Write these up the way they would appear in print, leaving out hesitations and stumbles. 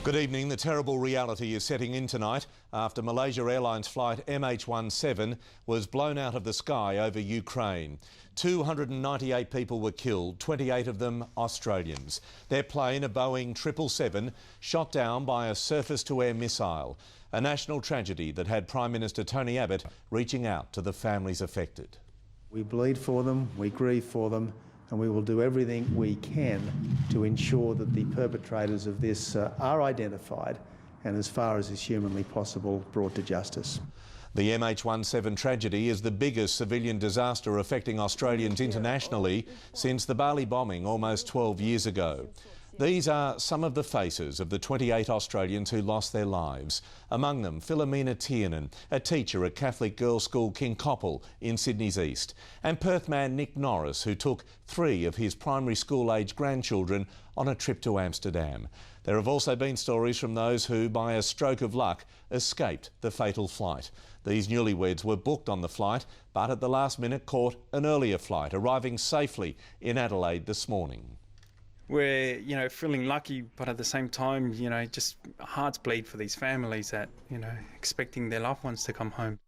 Good evening. The terrible reality is setting in tonight after Malaysia Airlines flight MH17 was blown out of the sky over Ukraine. 298 people were killed, 28 of them Australians. Their plane, a Boeing 777, shot down by a surface-to-air missile. A national tragedy that had Prime Minister Tony Abbott reaching out to the families affected. We bleed for them, we grieve for them, and we will do everything we can to ensure that the perpetrators of this are identified and, as far as is humanly possible, brought to justice. The MH17 tragedy is the biggest civilian disaster affecting Australians internationally since the Bali bombing almost 12 years ago. These are some of the faces of the 28 Australians who lost their lives. Among them, Philomena Tiernan, a teacher at Catholic Girls' School King Koppel in Sydney's East, and Perth man Nick Norris, who took 3 of his primary school-age grandchildren on a trip to Amsterdam. There have also been stories from those who, by a stroke of luck, escaped the fatal flight. These newlyweds were booked on the flight, but at the last minute caught an earlier flight, arriving safely in Adelaide this morning. We're, feeling lucky, but at the same time, just hearts bleed for these families that, expecting their loved ones to come home.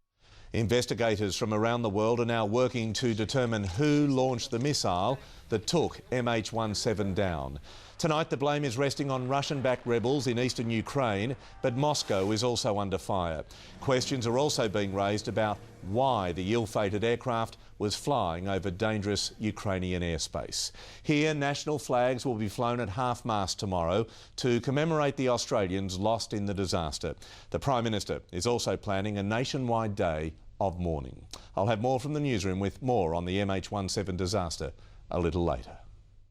Investigators from around the world are now working to determine who launched the missile that took MH17 down. Tonight, the blame is resting on Russian-backed rebels in eastern Ukraine, but Moscow is also under fire. Questions are also being raised about why the ill-fated aircraft was flying over dangerous Ukrainian airspace. Here, national flags will be flown at half-mast tomorrow to commemorate the Australians lost in the disaster. The Prime Minister is also planning a nationwide day of mourning. I'll have more from the newsroom with more on the MH17 disaster a little later.